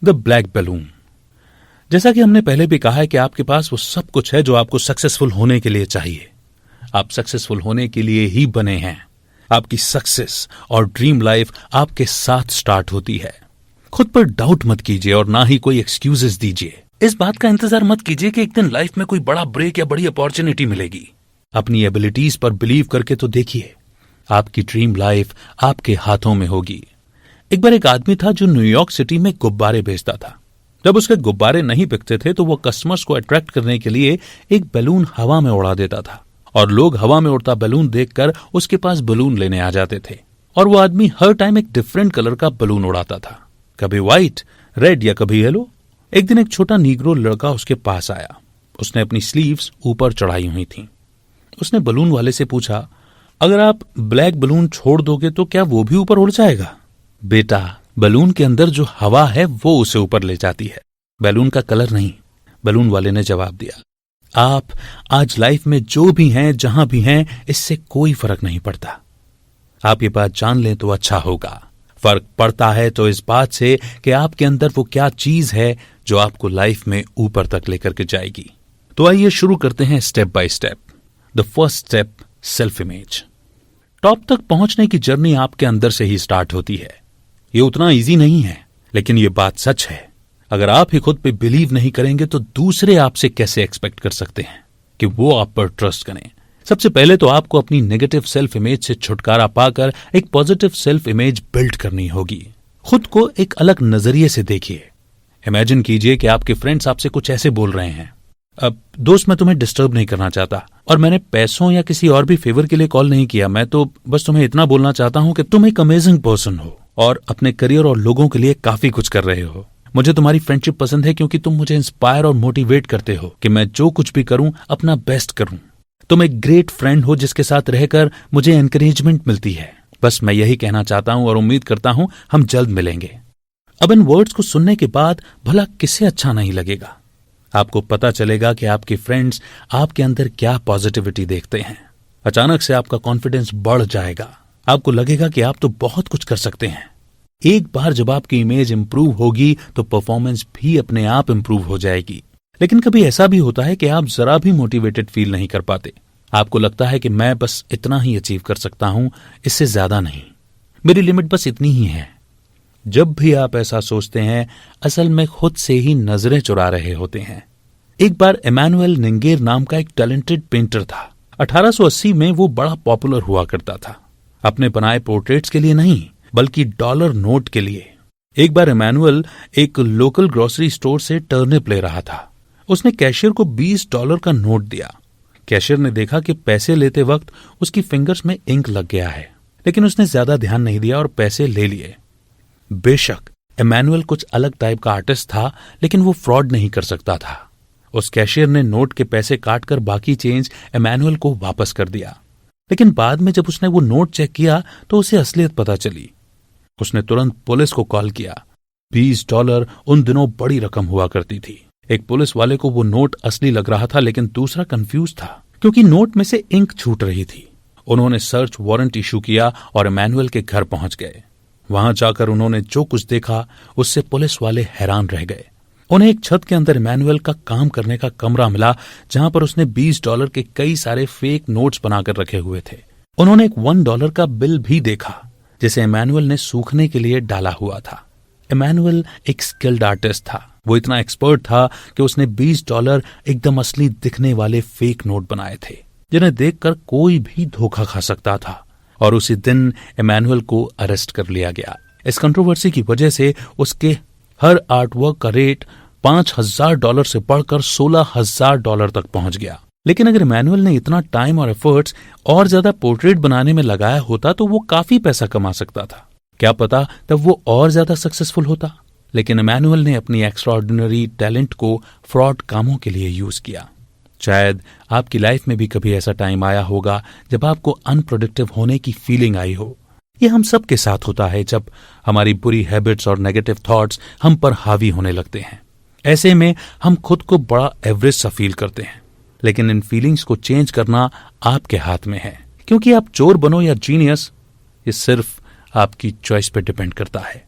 The black balloon. जैसा कि हमने पहले भी कहा है कि आपके पास वो सब कुछ है जो आपको सक्सेसफुल होने के लिए चाहिए। आप सक्सेसफुल होने के लिए ही बने हैं। आपकी सक्सेस और ड्रीम लाइफ आपके साथ स्टार्ट होती है। खुद पर डाउट मत कीजिए और ना ही कोई एक्सक्यूजेस दीजिए। इस बात का इंतजार मत कीजिए कि एक दिन लाइफ में कोई बड़ा ब्रेक या बड़ी अपॉर्चुनिटी मिलेगी। अपनी एबिलिटीज पर बिलीव करके तो देखिए, आपकी ड्रीम लाइफ आपके हाथों में होगी। एक बार एक आदमी था जो न्यूयॉर्क सिटी में गुब्बारे बेचता था। जब उसके गुब्बारे नहीं बिकते थे तो वो कस्टमर्स को अट्रैक्ट करने के लिए एक बैलून हवा में उड़ा देता था और लोग हवा में उड़ता बैलून देखकर उसके पास बैलून लेने आ जाते थे। और वो आदमी हर टाइम एक डिफरेंट कलर का बैलून उड़ाता था, कभी व्हाइट, रेड या कभी येलो। एक दिन एक छोटा नीग्रो लड़का उसके पास आया। उसने अपनी स्लीव्स ऊपर चढ़ाई हुई थी। उसने बैलून वाले से पूछा, अगर आप ब्लैक बैलून छोड़ दोगे तो क्या वो भी ऊपर उड़ जाएगा? बेटा, बैलून के अंदर जो हवा है वो उसे ऊपर ले जाती है, बैलून का कलर नहीं। बैलून वाले ने जवाब दिया, आप आज लाइफ में जो भी हैं, जहां भी हैं, इससे कोई फर्क नहीं पड़ता। आप ये बात जान लें तो अच्छा होगा। फर्क पड़ता है तो इस बात से कि आपके अंदर वो क्या चीज है जो आपको लाइफ में ऊपर तक लेकर के जाएगी। तो आइए शुरू करते हैं step by step. The first step, self image. Top तक पहुंचने की जर्नी आपके अंदर से ही स्टार्ट होती है। ये उतना इजी नहीं है, लेकिन ये बात सच है। अगर आप ही खुद पे बिलीव नहीं करेंगे तो दूसरे आपसे कैसे एक्सपेक्ट कर सकते हैं कि वो आप पर ट्रस्ट करें। सबसे पहले तो आपको अपनी नेगेटिव सेल्फ इमेज से छुटकारा पाकर एक पॉजिटिव सेल्फ इमेज बिल्ड करनी होगी। खुद को एक अलग नजरिए से देखिए। इमेजिन कीजिए कि आपके फ्रेंड्स आपसे कुछ ऐसे बोल रहे हैं, अब दोस्त, मैं तुम्हें डिस्टर्ब नहीं करना चाहता और मैंने पैसों या किसी और भी फेवर के लिए कॉल नहीं किया। मैं तो बस तुम्हें इतना बोलना चाहता हूं कि तुम एक अमेजिंग पर्सन हो और अपने करियर और लोगों के लिए काफी कुछ कर रहे हो। मुझे तुम्हारी फ्रेंडशिप पसंद है क्योंकि तुम मुझे इंस्पायर और मोटिवेट करते हो कि मैं जो कुछ भी करूं अपना बेस्ट करूं। तुम एक ग्रेट फ्रेंड हो जिसके साथ रहकर मुझे एनकरेजमेंट मिलती है। बस मैं यही कहना चाहता हूं और उम्मीद करता हूं हम जल्द मिलेंगे। अब इन वर्ड्स को सुनने के बाद भला किसे अच्छा नहीं लगेगा? आपको पता चलेगा कि आपके फ्रेंड्स आपके अंदर क्या पॉजिटिविटी देखते हैं। अचानक से आपका कॉन्फिडेंस बढ़ जाएगा। आपको लगेगा कि आप तो बहुत कुछ कर सकते हैं। एक बार जब आपकी इमेज इंप्रूव होगी तो परफॉर्मेंस भी अपने आप इंप्रूव हो जाएगी। लेकिन कभी ऐसा भी होता है कि आप जरा भी मोटिवेटेड फील नहीं कर पाते। आपको लगता है कि मैं बस इतना ही अचीव कर सकता हूं, इससे ज्यादा नहीं, मेरी लिमिट बस इतनी ही है। जब भी आप ऐसा सोचते हैं, असल में खुद से ही नजरें चुरा रहे होते हैं। एक बार इमैनुअल निंगेर नाम का एक टैलेंटेड पेंटर था। 1880 में वो बड़ा पॉपुलर हुआ करता था, अपने बनाए पोर्ट्रेट्स के लिए नहीं बल्कि डॉलर नोट के लिए। एक बार इमैनुअल एक लोकल ग्रोसरी स्टोर से टर्निप ले रहा था। उसने कैशियर को $20 का नोट दिया। कैशियर ने देखा कि पैसे लेते वक्त उसकी फिंगर्स में इंक लग गया है, लेकिन उसने ज्यादा ध्यान नहीं दिया और पैसे ले लिए। बेशक इमैनुअल कुछ अलग टाइप का आर्टिस्ट था, लेकिन वो फ्रॉड नहीं कर सकता था। उस कैशियर ने नोट के पैसे काटकर बाकी चेंज इमैनुअल को वापस कर दिया। लेकिन बाद में जब उसने वो नोट चेक किया तो उसे असलियत पता चली। उसने तुरंत पुलिस को कॉल किया। $20 उन दिनों बड़ी रकम हुआ करती थी। एक पुलिस वाले को वो नोट असली लग रहा था, लेकिन दूसरा कंफ्यूज था क्योंकि नोट में से इंक छूट रही थी। उन्होंने सर्च वारंट इशू किया और इमैनुअल के घर पहुंच गए। वहां जाकर उन्होंने जो कुछ देखा उससे पुलिस वाले हैरान रह गए। उन्हें एक छत के अंदर इमैनुअल का काम करने का कमरा मिला, जहां पर उसने $20 के कई सारे फेक नोट्स बनाकर रखे हुए थे। उन्होंने एक $1 का बिल भी देखा जिसे इमैनुअल ने सूखने के लिए डाला हुआ था। इमैनुअल एक स्किल्ड आर्टिस्ट था। वो इतना एक्सपर्ट था कि उसने $20 एकदम असली दिखने वाले फेक नोट बनाए थे, जिन्हें देखकर कोई भी धोखा खा सकता था। और उसी दिन इमैनुअल को अरेस्ट कर लिया गया। इस कंट्रोवर्सी की वजह से उसके हर आर्टवर्क का रेट $5,000 से बढ़कर $16,000 तक पहुंच गया। लेकिन अगर इमैनुअल ने इतना टाइम और एफर्ट्स और ज्यादा पोर्ट्रेट बनाने में लगाया होता तो वो काफी पैसा कमा सकता था। क्या पता तब वो और ज्यादा सक्सेसफुल होता। लेकिन इमैनुअल ने अपनी एक्स्ट्राऑर्डिनरी टैलेंट को फ्रॉड कामों के लिए यूज किया। शायद आपकी लाइफ में भी कभी ऐसा टाइम आया होगा जब आपको अनप्रोडक्टिव होने की फीलिंग आई हो। ये हम सब के साथ होता है जब हमारी बुरी हैबिट्स और नेगेटिव थॉट्स हम पर हावी होने लगते हैं। ऐसे में हम खुद को बड़ा एवरेज सा फील करते हैं। लेकिन इन फीलिंग्स को चेंज करना आपके हाथ में है, क्योंकि आप चोर बनो या जीनियस, ये सिर्फ आपकी चॉइस पे डिपेंड करता है।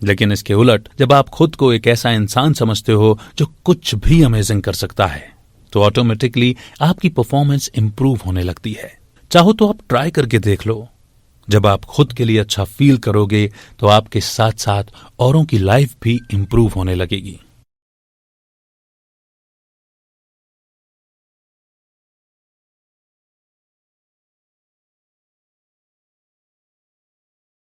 लेकिन इसके उलट जब आप खुद को एक ऐसा इंसान समझते हो जो कुछ भी अमेजिंग कर सकता है, तो ऑटोमेटिकली आपकी परफॉर्मेंस इंप्रूव होने लगती है। चाहो तो आप ट्राई करके देख लो। जब आप खुद के लिए अच्छा फील करोगे तो आपके साथ साथ औरों की लाइफ भी इंप्रूव होने लगेगी।